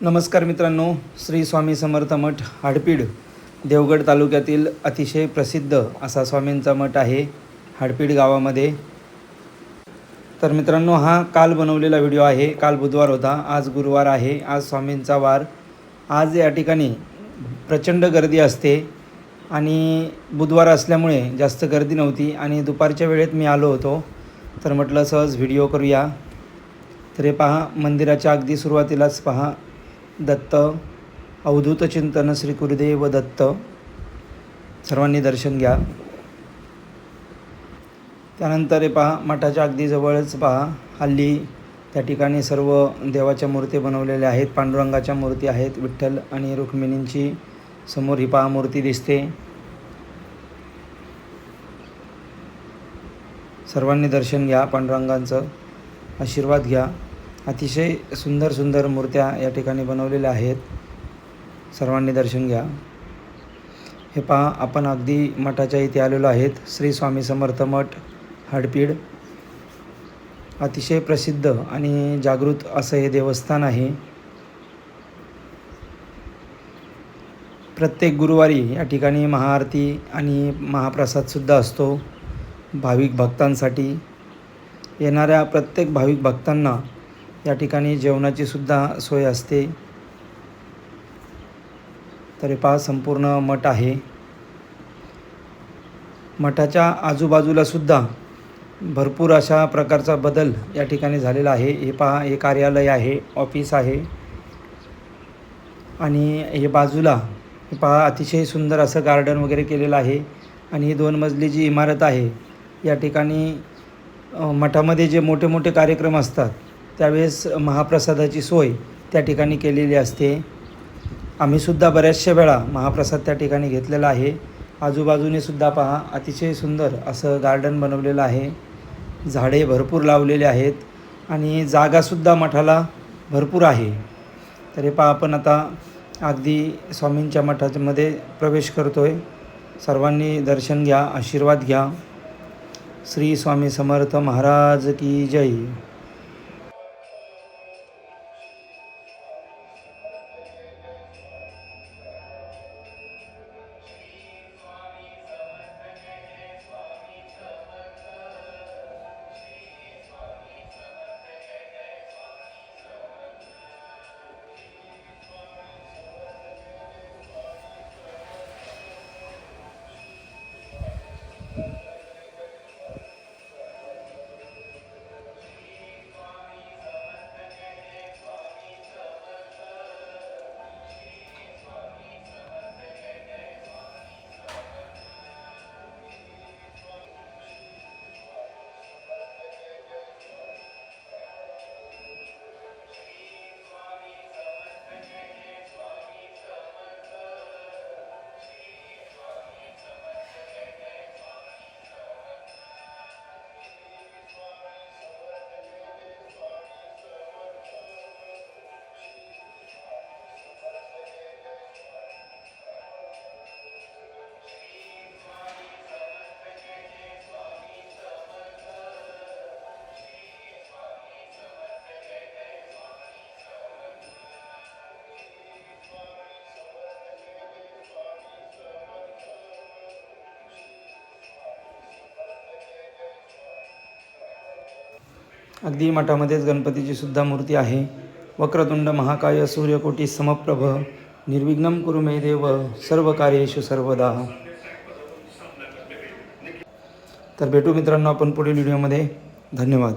नमस्कार मित्रांनो, श्री स्वामी समर्थ मठ हाडपीड देवगड तालुक्यातील अतिशय प्रसिद्ध असा स्वामींचा मठ आहे हाडपीड गावामध्ये। तर मित्रांनो, हा काल बनवलेला व्हिडिओ आहे। काल बुधवार होता, आज गुरुवार आहे, आज स्वामींचा वार। आज या ठिकाणी प्रचंड गर्दी असते आणि बुधवार असल्यामुळे जास्त गर्दी नव्हती आणि दुपारच्या वेळेत मी आलो होतो, तर म्हटलं सहज व्हिडिओ करूया। तर हे पहा, मंदिराच्या अगदी सुरुवातीलाच पहा दत्त अवधूत चिंतन श्री गुरुदेव दत्त, सर्वांनी दर्शन घ्या। त्यानंतर हे पहा, मठाच्या अगदी जवळच पहा, हल्ली त्या ठिकाणी सर्व देवाच्या मूर्ती बनवलेल्या आहेत। पांडुरंगाच्या मूर्ती आहेत, विठ्ठल आणि रुक्मिणींची समोर ही पहा मूर्ती दिसते। सर्वांनी दर्शन घ्या, पांडुरंगांचं आशीर्वाद घ्या। अतिशय सुंदर सुंदर मूर्त्या या ठिकाणी बनवलेल्या आहेत, सर्वांनी दर्शन घ्या। हे पहा, आपण अगदी मठाच्या इथे आलेलो आहेत। श्री स्वामी समर्थ मठ हाडपीड अतिशय प्रसिद्ध आणि जागृत असं हे देवस्थान आहे। प्रत्येक गुरुवारी या ठिकाणी महाआरती आणि महाप्रसादसुद्धा असतो भाविक भक्तांसाठी। येणाऱ्या प्रत्येक भाविक भक्तांना या ठिकाणी जेवणाची सुद्धा सोय असते। तर हे पहा, संपूर्ण मठ आहे। मठाच्या आजूबाजूला सुद्धा भरपूर अशा प्रकारचा बदल या ठिकाणी झालेला आहे। हे पहा, हे कार्यालय आहे, ऑफिस आहे आणि हे बाजूला हे पहा अतिशय सुंदर असं गार्डन वगैरे केलेलं आहे। आणि ही 2 मजली जी इमारत आहे, या ठिकाणी मठामध्ये जे मोठे मोठे कार्यक्रम असतात त्यावेळेस महाप्रसादाची सोय त्या ठिकाणी केलेली असते। आम्हीसुद्धा बऱ्याचशा वेळा महाप्रसाद त्या ठिकाणी घेतलेला आहे। आजूबाजूने सुद्धा पहा, अतिशय सुंदर असं गार्डन बनवलेलं आहे, झाडे भरपूर लावलेले आहेत आणि जागासुद्धा मठाला भरपूर आहे। तर हे पहा, आपण आता अगदी स्वामींच्या मठामध्ये प्रवेश करतो आहे। सर्वांनी दर्शन घ्या, आशीर्वाद घ्या। श्री स्वामी समर्थ महाराज की जय। अगदी मठामध्येच गणपतीची सुद्धा मूर्ती आहे। वक्रतुंड महाकाय सूर्यकोटी समप्रभ निर्विघ्नं कुरु मे देव सर्व कार्येषु सर्वदा। तर भेटू मित्रांनो आपण पुढील व्हिडिओमध्ये। धन्यवाद।